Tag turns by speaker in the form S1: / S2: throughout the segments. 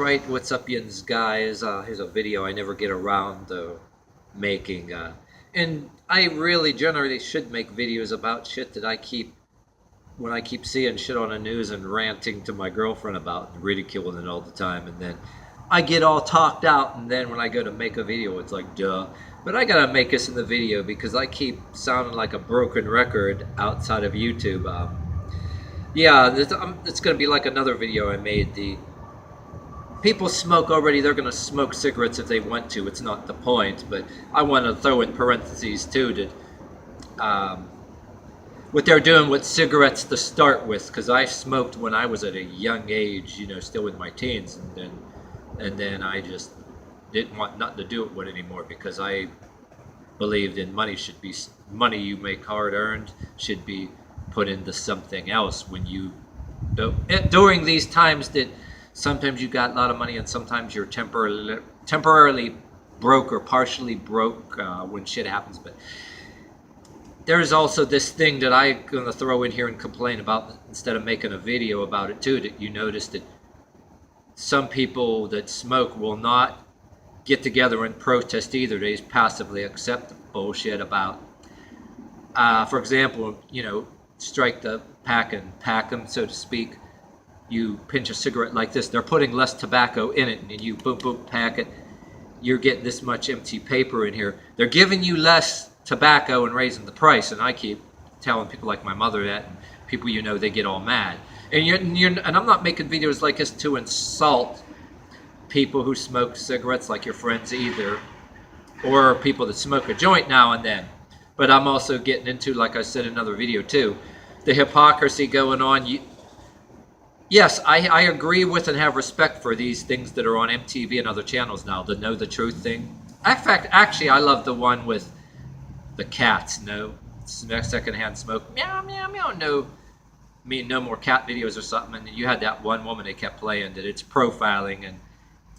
S1: Alright, what's up, yins guys? Here's a video I never get around making. And I really generally should make videos about shit that when I keep seeing shit on the news and ranting to my girlfriend about and ridiculing it all the time. And then I get all talked out, and then when I go to make a video, it's like, duh. But I gotta make this in the video because I keep sounding like a broken record outside of YouTube. Yeah, it's gonna be like another video I made. People smoke already. They're going to smoke cigarettes if they want to. It's not the point. But I want to throw in parentheses, too, that what they're doing with cigarettes to start with. Because I smoked when I was at a young age, still in my teens. And then I just didn't want nothing to do it with anymore because I believed in money you make hard earned should be put into something else when you during these times that sometimes you got a lot of money and sometimes you're temporarily broke or partially broke when shit happens. But there's also this thing that I'm going to throw in here and complain about instead of making a video about it too, that you notice that some people that smoke will not get together and protest either. They just passively accept the bullshit about, for example, strike the pack and pack them, so to speak. You pinch a cigarette like this, they're putting less tobacco in it, and you boom, boom, pack it. You're getting this much empty paper in here. They're giving you less tobacco and raising the price, and I keep telling people like my mother that, and people they get all mad. And I'm not making videos like this to insult people who smoke cigarettes like your friends either, or people that smoke a joint now and then. But I'm also getting into, like I said in another video too, the hypocrisy going on. Yes, I agree with and have respect for these things that are on MTV and other channels now, the Know the Truth thing. In fact, actually, I love the one with the cats. No secondhand smoke. Meow, meow, meow. No more cat videos or something. And you had that one woman they kept playing that it's profiling and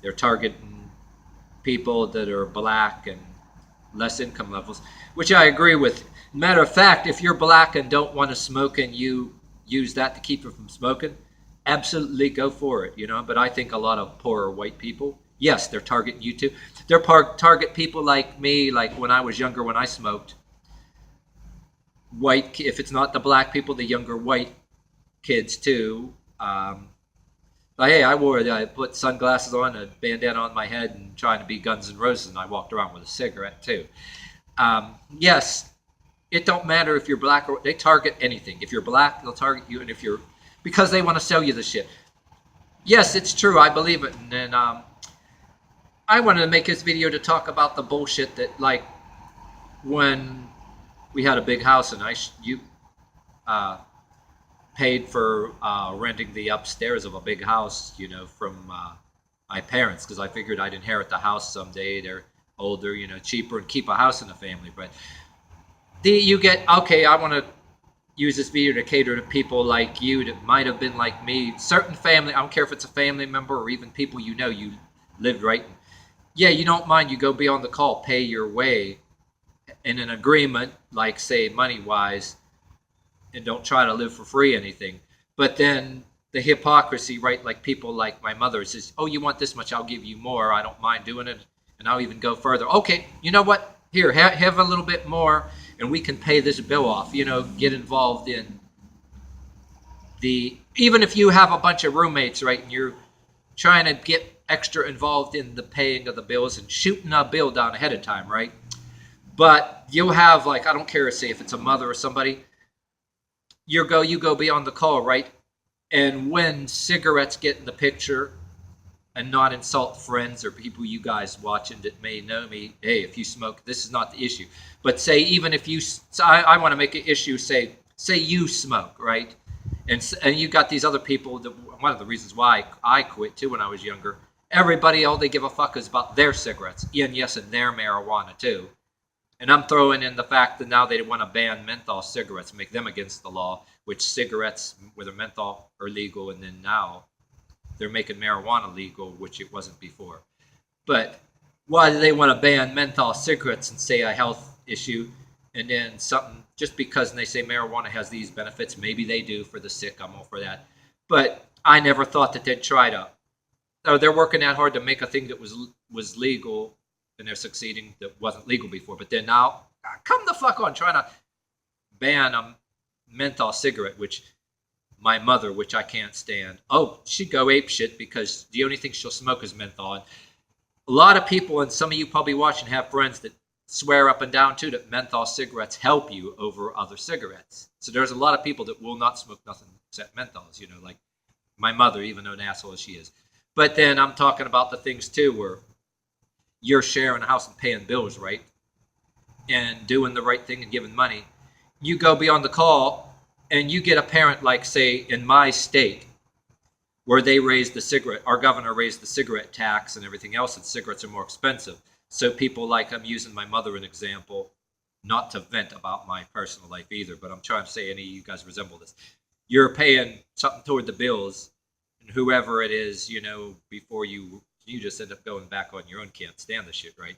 S1: they're targeting people that are black and less income levels, which I agree with. Matter of fact, if you're black and don't want to smoke and you use that to keep you from smoking, absolutely go for it, But I think a lot of poorer white people, yes, they're targeting you too. They're target people like me, like when I was younger, when I smoked. If it's not the black people, the younger white kids too. But hey, I put sunglasses on, a bandana on my head, and trying to be Guns N' Roses, and I walked around with a cigarette too. Yes, it don't matter if you're black or they target anything. If you're black, they'll target you, and if you're because they want to sell you the shit. Yes, it's true. I believe it. And I wanted to make this video to talk about the bullshit that, like, when we had a big house and you paid for renting the upstairs of a big house, from my parents, because I figured I'd inherit the house someday. They're older, cheaper, and keep a house in the family. But I want to use this video to cater to people like you that might have been like me. Certain family, I don't care if it's a family member or even people you lived right. Yeah, you don't mind, you go be on the call, pay your way in an agreement, like say money-wise, and don't try to live for free anything. But then the hypocrisy, right, like people like my mother says, oh, you want this much, I'll give you more, I don't mind doing it, and I'll even go further. Okay, you know what? Here, have a little bit more, and we can pay this bill off. Get involved in even if you have a bunch of roommates, right, and you're trying to get extra involved in the paying of the bills and shooting a bill down ahead of time, right? But you'll have, like, I don't care, say if it's a mother or somebody, you go be on the call, right? And when cigarettes get in the picture, and not insult friends or people you guys watching that may know me. Hey, if you smoke, this is not the issue. But say even if I want to make an issue. Say you smoke, right? And you got these other people. One of the reasons why I quit too when I was younger. Everybody, all they give a fuck is about their cigarettes, and yes, and their marijuana too. And I'm throwing in the fact that now they want to ban menthol cigarettes, make them against the law. Which cigarettes, whether menthol are legal, and then now they're making marijuana legal, which it wasn't before. But why do they want to ban menthol cigarettes and say a health issue, and then something just because they say marijuana has these benefits? Maybe they do for the sick. I'm all for that. But I never thought that they'd try to or they're working that hard to make a thing that was legal, and they're succeeding that wasn't legal before. But then now, come the fuck on, trying to ban a menthol cigarette, which my mother, which I can't stand. Oh, she'd go ape shit because the only thing she'll smoke is menthol. And a lot of people, and some of you probably watching, have friends that swear up and down too that menthol cigarettes help you over other cigarettes. So there's a lot of people that will not smoke nothing except menthols, you know, like my mother, even though an asshole as she is. But then I'm talking about the things too where you're sharing a house and paying bills, right? And doing the right thing and giving money. You go beyond the call and you get a parent like, say, in my state, where they raised the cigarette, our governor raised the cigarette tax and everything else, and cigarettes are more expensive. So people like, I'm using my mother an example, not to vent about my personal life either, but I'm trying to say any of you guys resemble this. You're paying something toward the bills, and whoever it is, you know, before you just end up going back on your own, can't stand the shit, right?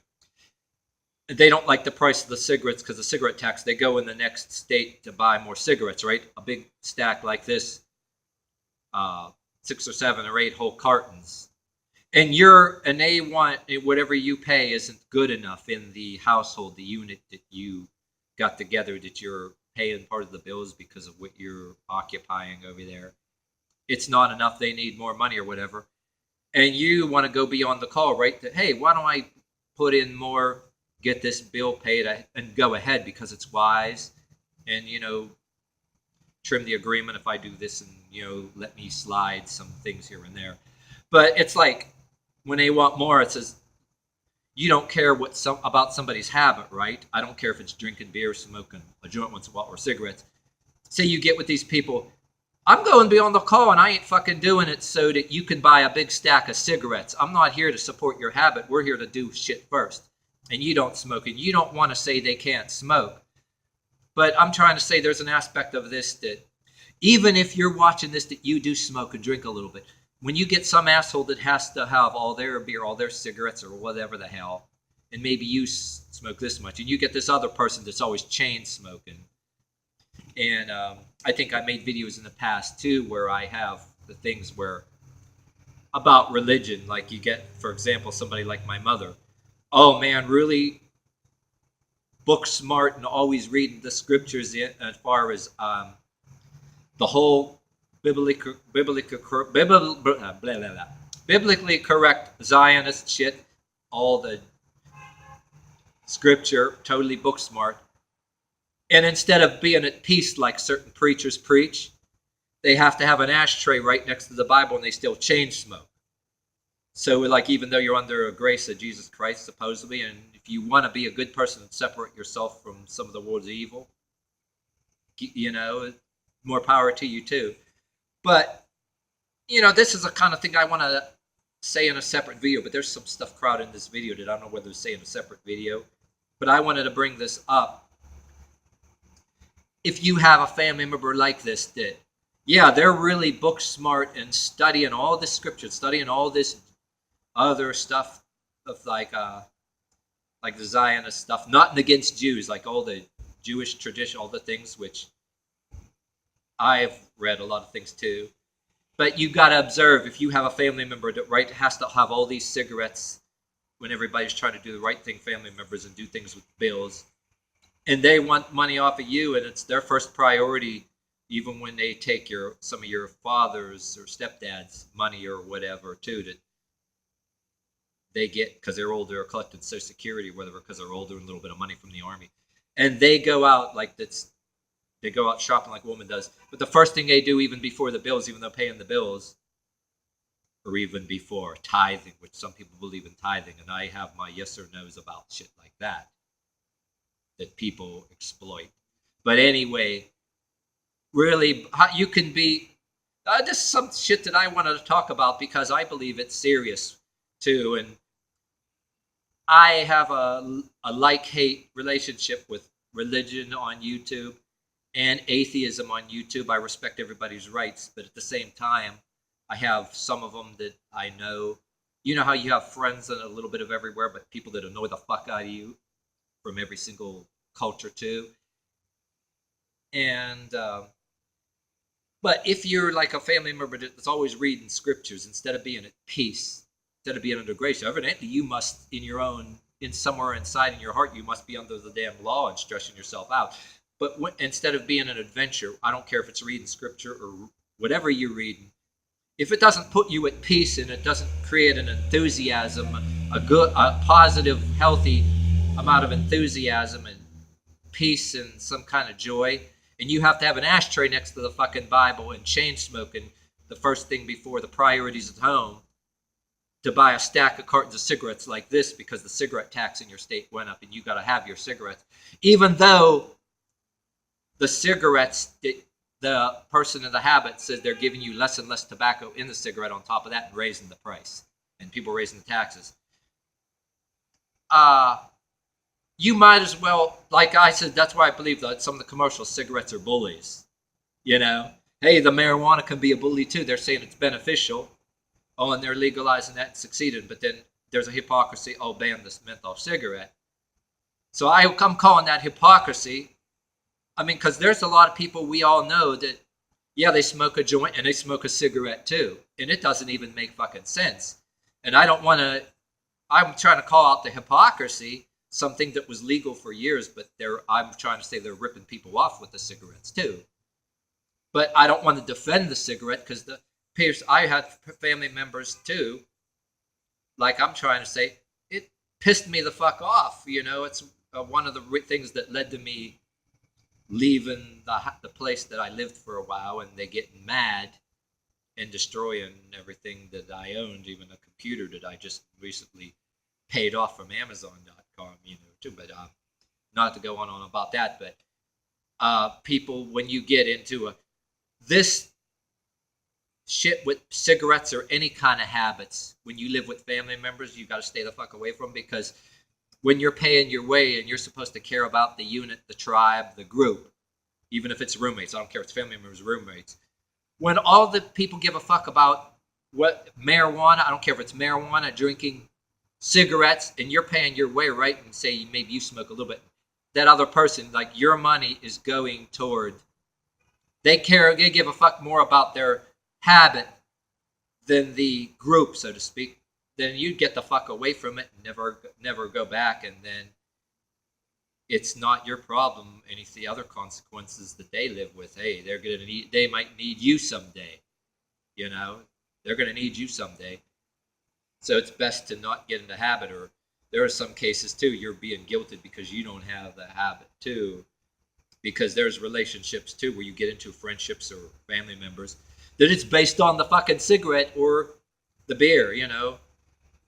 S1: They don't like the price of the cigarettes because the cigarette tax, they go in the next state to buy more cigarettes, right? A big stack like this, 6 or 7 or 8 whole cartons. And they want whatever you pay isn't good enough in the household, the unit that you got together, that you're paying part of the bills because of what you're occupying over there. It's not enough. They need more money or whatever. And you want to go beyond the call, right? That, hey, why don't I put in more, get this bill paid, and go ahead because it's wise, and, you know, trim the agreement if I do this, and, you know, let me slide some things here and there. But it's like when they want more, it says you don't care about somebody's habit, right? I don't care if it's drinking beer, smoking a joint once in a while, or cigarettes. Say you get with these people, I'm going beyond the call and I ain't fucking doing it so that you can buy a big stack of cigarettes. I'm not here to support your habit. We're here to do shit first. And you don't smoke, and you don't want to say they can't smoke. But I'm trying to say there's an aspect of this that even if you're watching this, that you do smoke and drink a little bit, when you get some asshole that has to have all their beer, all their cigarettes, or whatever the hell, and maybe you smoke this much, and you get this other person that's always chain smoking. And I think I made videos in the past too where I have the things where about religion, like you get, for example, somebody like my mother. Oh man, really book smart and always reading the scriptures as far as the whole biblically correct Zionist shit, all the scripture, totally book smart. And instead of being at peace like certain preachers preach, they have to have an ashtray right next to the Bible, and they still chain smoke. So, like, even though you're under a grace of Jesus Christ, supposedly, and if you want to be a good person and separate yourself from some of the world's evil, you know, more power to you too. But, you know, this is the kind of thing I want to say in a separate video, but there's some stuff crowded in this video that I don't know whether to say in a separate video. But I wanted to bring this up. If you have a family member like this that, yeah, they're really book smart and studying all this scripture, studying all this other stuff of like the Zionist stuff, not against Jews, like all the Jewish tradition, all the things which I've read a lot of things too. But you got to observe, if you have a family member that has to have all these cigarettes when everybody's trying to do the right thing, family members, and do things with bills, and they want money off of you, and it's their first priority, even when they take some of your father's or stepdad's money or whatever too, that they get because they're older, or collected Social Security, or whatever, because they're older and a little bit of money from the army, and they go out like that's. They go out shopping like a woman does. But the first thing they do, even before the bills, even though paying the bills, or even before tithing, which some people believe in tithing, and I have my yes or no's about shit like that people exploit. But anyway, really, you can be, this is some shit that I wanted to talk about because I believe it's serious too. And I have a like-hate relationship with religion on YouTube and atheism on YouTube. I respect everybody's rights, but at the same time, I have some of them that I know. You know how you have friends and a little bit of everywhere, but people that annoy the fuck out of you from every single culture too. And but if you're like a family member that's always reading scriptures instead of being at peace, instead of being under grace. Evidently, you must, in somewhere inside in your heart, you must be under the damn law and stressing yourself out. But instead of being an adventure, I don't care if it's reading scripture or whatever you're reading, if it doesn't put you at peace and it doesn't create an enthusiasm, a positive, healthy amount of enthusiasm and peace and some kind of joy, and you have to have an ashtray next to the fucking Bible and chain smoking the first thing before the priorities at home to buy a stack of cartons of cigarettes like this because the cigarette tax in your state went up and you got to have your cigarettes, even though the cigarettes, the person in the habit says they're giving you less and less tobacco in the cigarette on top of that and raising the price, and people raising the taxes. You might as well, like I said, that's why I believe that some of the commercial cigarettes are bullies. You know, hey, the marijuana can be a bully too. They're saying it's beneficial. Oh, and they're legalizing that and succeeded. But then there's a hypocrisy. Oh, ban this menthol cigarette. So I'm calling that hypocrisy. I mean, because there's a lot of people we all know that, yeah, they smoke a joint and they smoke a cigarette too. And it doesn't even make fucking sense. And I don't want to, I'm trying to call out the hypocrisy, something that was legal for years, but I'm trying to say they're ripping people off with the cigarettes too. But I don't want to defend the cigarette because I had family members too. Like I'm trying to say, it pissed me the fuck off. You know, it's one of the things that led to me leaving the place that I lived for a while, and they getting mad and destroying everything that I owned, even a computer that I just recently paid off from Amazon.com, you know, too. But not to go on about that, but people, when you get into this shit with cigarettes or any kind of habits, when you live with family members, you got to stay the fuck away from, because when you're paying your way and you're supposed to care about the unit, the tribe, the group, even if it's roommates, I don't care if it's family members, roommates. When all the people give a fuck about what marijuana, I don't care if it's marijuana, drinking, cigarettes, and you're paying your way, right? And say maybe you smoke a little bit. That other person, like your money is going toward, they give a fuck more about their habit than the group, so to speak. Then you get the fuck away from it and never go back, and then it's not your problem. And it's the other consequences that they live with. Hey, they might need you someday. You know, they're gonna need you someday. So it's best to not get into habit. Or there are some cases too, you're being guilted because you don't have the habit too. Because there's relationships too where you get into friendships or family members that it's based on the fucking cigarette or the beer, you know.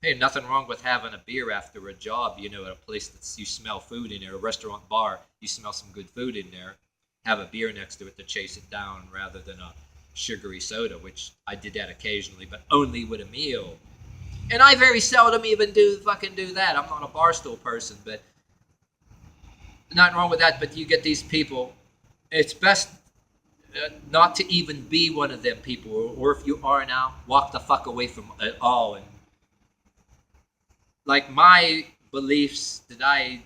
S1: Hey, nothing wrong with having a beer after a job, you know, at a place that you smell food in there, a restaurant, bar, you smell some good food in there. Have a beer next to it to chase it down rather than a sugary soda, which I did that occasionally, but only with a meal. And I very seldom even do that. I'm not a barstool person, but nothing wrong with that. But you get these people, it's best not to even be one of them people, or if you are now, walk the fuck away from it all. And like my beliefs that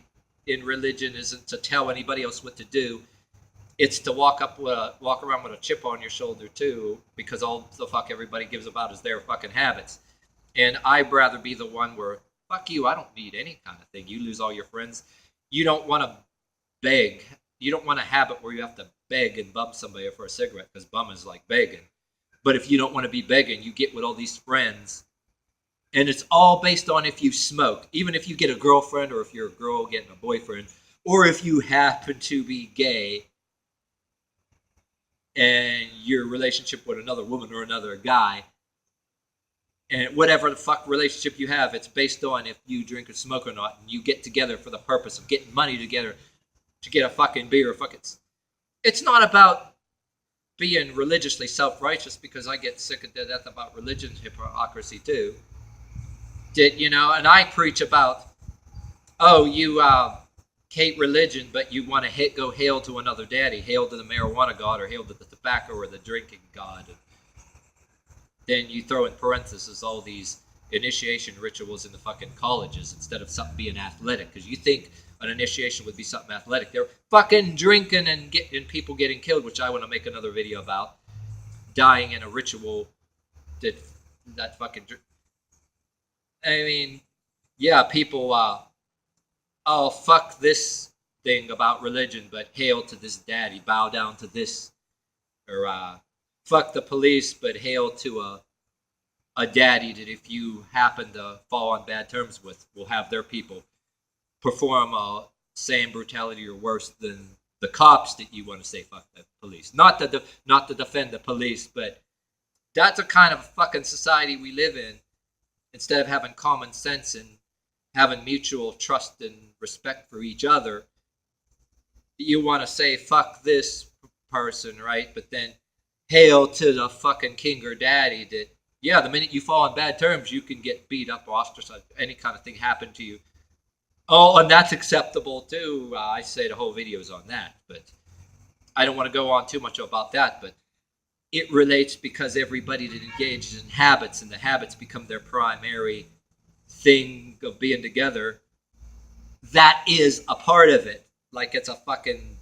S1: in religion isn't to tell anybody else what to do. It's to walk around with a chip on your shoulder too, because all the fuck everybody gives about is their fucking habits. And I'd rather be the one where, fuck you, I don't need any kind of thing. You lose all your friends. You don't want to beg. You don't want a habit where you have to beg and bum somebody for a cigarette, because bum is like begging. But if you don't want to be begging, you get with all these friends. And it's all based on if you smoke. Even if you get a girlfriend, or if you're a girl getting a boyfriend, or if you happen to be gay and your relationship with another woman or another guy, and whatever the fuck relationship you have, it's based on if you drink or smoke or not. And you get together for the purpose of getting money together to get a fucking beer. It's not about being religiously self-righteous, because I get sick of death about religion hypocrisy too. You know, and I preach about, oh, you hate religion, but you want to go hail to another daddy, hail to the marijuana god, or hail to the tobacco or the drinking god. And then you throw in parentheses all these initiation rituals in the fucking colleges instead of something being athletic, because you think an initiation would be something athletic. They're fucking drinking and people getting killed, which I want to make another video about, dying in a ritual that fucking I mean, yeah, people, oh, fuck this thing about religion, but hail to this daddy, bow down to this. Or fuck the police, but hail to a daddy that if you happen to fall on bad terms with, will have their people perform same brutality or worse than the cops that you want to say fuck the police. Not to defend the police, but that's a kind of fucking society we live in. Instead of having common sense and having mutual trust and respect for each other, you want to say fuck this person, right? But then hail to the fucking king or daddy that, yeah, the minute you fall on bad terms, you can get beat up or ostracized, any kind of thing happen to you. Oh, and that's acceptable too. I say the whole video's on that, but I don't want to go on too much about that. But it relates because everybody that engages in habits and the habits become their primary thing of being together, that is a part of it. Like it's a fucking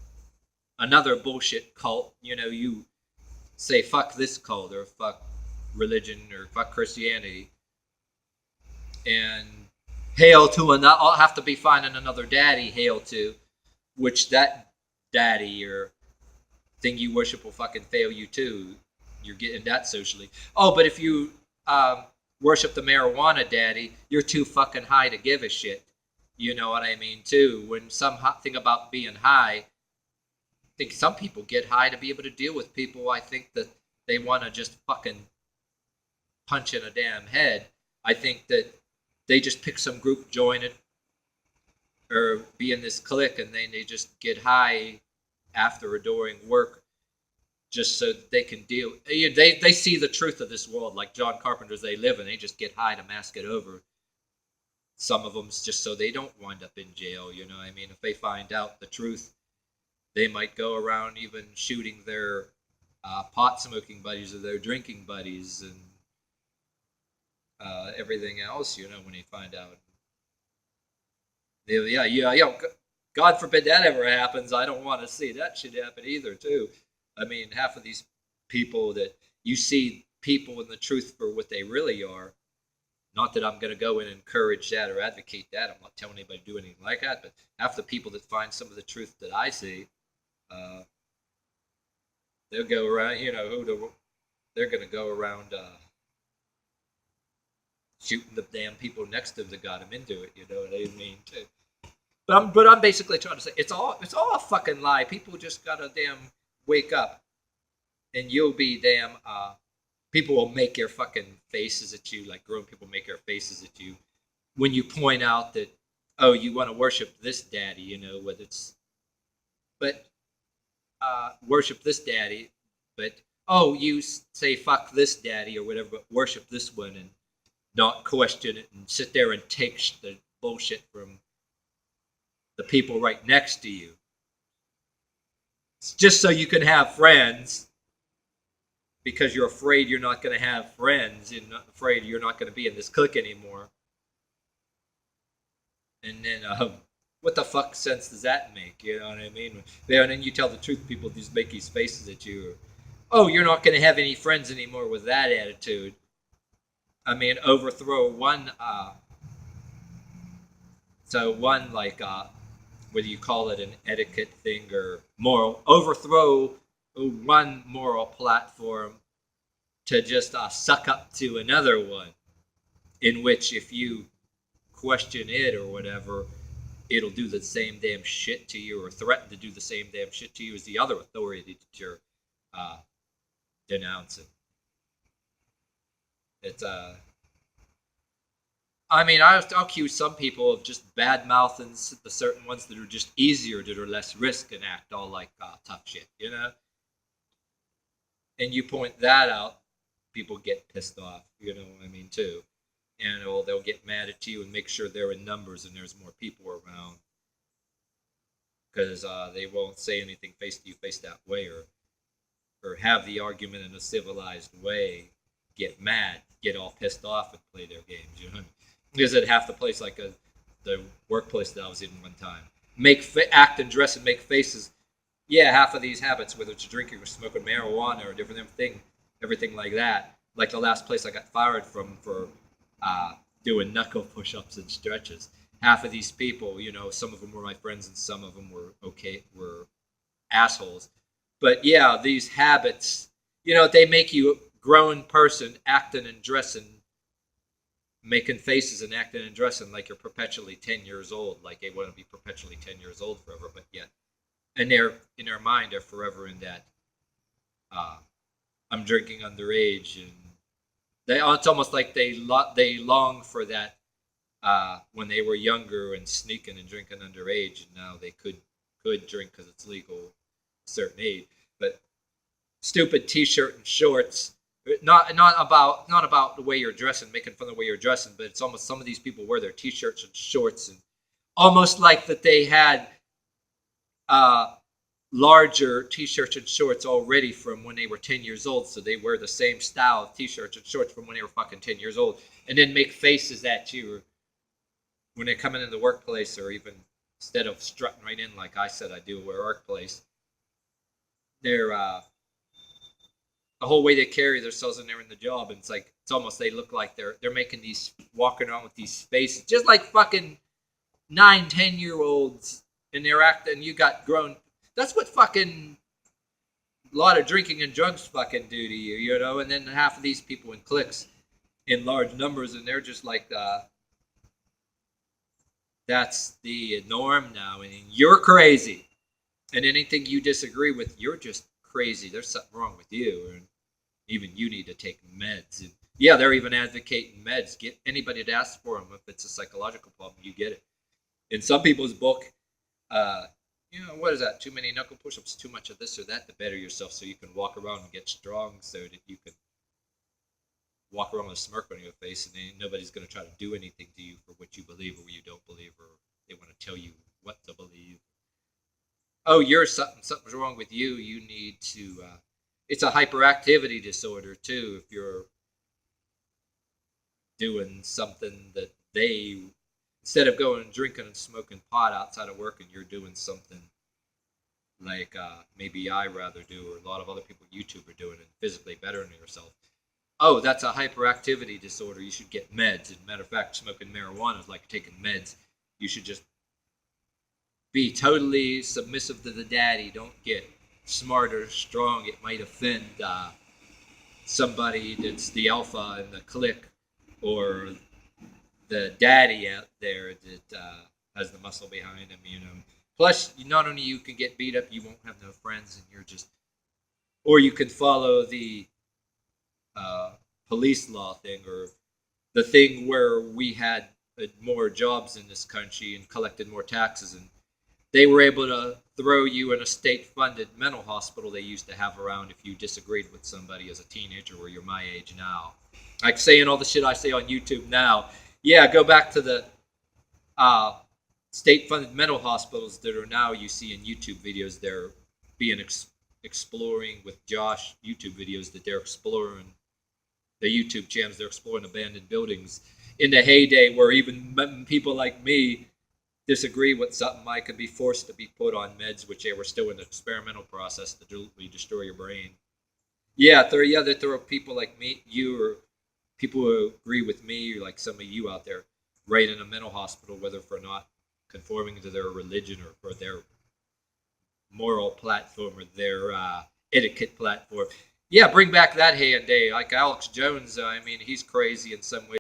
S1: another bullshit cult. You know, you say fuck this cult or fuck religion or fuck Christianity, and hail to another. I'll have to be finding another daddy. Hail to, which that daddy or thing you worship will fucking fail you too. You're getting that socially. Oh, but if you worship the marijuana daddy, you're too fucking high to give a shit. You know what I mean too. When some thing about being high, I think some people get high to be able to deal with people. I think that they want to just fucking punch in a damn head. I think that they just pick some group, join it, or be in this clique, and then they just get high after or during work, just so they can deal. They see the truth of this world, like John Carpenter's They Live, and they just get high to mask it over. Some of them's just so they don't wind up in jail. You know what I mean? If they find out the truth, they might go around even shooting their pot smoking buddies or their drinking buddies and everything else. You know, when they find out. Yeah. God forbid that ever happens. I don't want to see that shit happen either, too. I mean, half of these people that you see people in the truth for what they really are. Not that I'm going to go in and encourage that or advocate that. I'm not telling anybody to do anything like that. But half the people that find some of the truth that I see, they'll go around, you know, they're going to go around shooting the damn people next to them that got them into it. You know what I mean, too. But I'm basically trying to say it's all a fucking lie. People just gotta damn wake up, and you'll be damn. People will make their fucking faces at you, like grown people make their faces at you when you point out that, oh, you want to worship this daddy, you know, whether it's, but worship this daddy, but oh, you say fuck this daddy or whatever, but worship this one and not question it and sit there and take the bullshit from the people right next to you. It's just so you can have friends, because you're afraid you're not going to have friends. You're not afraid you're not going to be in this clique anymore. And then, what the fuck sense does that make? You know what I mean? And then you tell the truth, people just make these faces at you. Oh, you're not going to have any friends anymore with that attitude. I mean, overthrow one. So one like. Whether you call it an etiquette thing or moral, overthrow one moral platform to just suck up to another one, in which if you question it or whatever, it'll do the same damn shit to you or threaten to do the same damn shit to you as the other authority that you're denouncing. It's I mean, I'll accuse some people of just bad mouthing the certain ones that are just easier, that are less risk and act all like tough shit, you know? And you point that out, people get pissed off, you know what I mean, too. And they'll get mad at you and make sure they're in numbers and there's more people around. Because they won't say anything face to you face that way or have the argument in a civilized way, get mad, get all pissed off and play their games, you know? Because at half the place, like the workplace that I was in one time, act and dress and make faces. Yeah, half of these habits, whether it's drinking or smoking marijuana or different thing, everything like that. Like the last place I got fired from for doing knuckle push-ups and stretches. Half of these people, some of them were my friends and some of them were assholes. But yeah, these habits, they make you a grown person acting and dressing, making faces and acting and dressing like you're perpetually 10 years old, like they want to be perpetually 10 years old forever, but yet in their mind are forever in that uh, I'm drinking underage, and it's almost like they long for that when they were younger and sneaking and drinking underage, and now they could drink because it's legal at a certain age. But stupid t-shirt and shorts, not about the way you're dressing, making fun of the way you're dressing, but it's almost some of these people wear their t-shirts and shorts and almost like that they had larger t-shirts and shorts already from when they were 10 years old, so they wear the same style of t-shirts and shorts from when they were fucking 10 years old, and then make faces at you when they're coming in the workplace, or even instead of strutting right in like I said I do at workplace, they're the whole way they carry themselves when they're in the job, and it's almost they look like they're making these, walking around with these faces just like fucking 9-10-year-olds, and they're acting. You got grown. That's what fucking a lot of drinking and drugs fucking do to you, and then half of these people in cliques in large numbers, and they're just like that's the norm now, and you're crazy, and anything you disagree with, you're just crazy. There's something wrong with you, and even you need to take meds. And yeah, they're even advocating meds. Get anybody to ask for them. If it's a psychological problem, you get it. In some people's book, what is that? Too many knuckle push-ups, too much of this or that to better yourself, so you can walk around and get strong, so that you can walk around with a smirk on your face, and then nobody's going to try to do anything to you for what you believe or what you don't believe, or they want to tell you what to believe. Oh, you're something's wrong with you. You need to. It's a hyperactivity disorder too. If you're doing something that they, instead of going and drinking and smoking pot outside of work, and you're doing something like maybe I rather do, or a lot of other people YouTube are doing, and physically bettering yourself. Oh, that's a hyperactivity disorder. You should get meds. As a matter of fact, smoking marijuana is like taking meds. You should just be totally submissive to the daddy. Don't get smart or strong. It might offend somebody that's the alpha in the clique, or the daddy out there that has the muscle behind him. Plus, not only you can get beat up, you won't have no friends, and you're just, or you can follow the police law thing, or the thing where we had more jobs in this country and collected more taxes, and they were able to throw you in a state-funded mental hospital they used to have around if you disagreed with somebody as a teenager, where you're my age now. Like saying all the shit I say on YouTube now. Yeah, go back to the state-funded mental hospitals that are now you see in YouTube videos. They're being exploring with Josh YouTube videos that they're exploring the YouTube channels. They're exploring abandoned buildings in the heyday where even people like me disagree with something. I could be forced to be put on meds, which they were still in the experimental process to destroy your brain. Yeah, they throw people like me, you, or people who agree with me, or like some of you out there, right in a mental hospital, whether for not conforming to their religion or for their moral platform or their etiquette platform. Yeah, bring back that heyday. Like Alex Jones, he's crazy in some ways.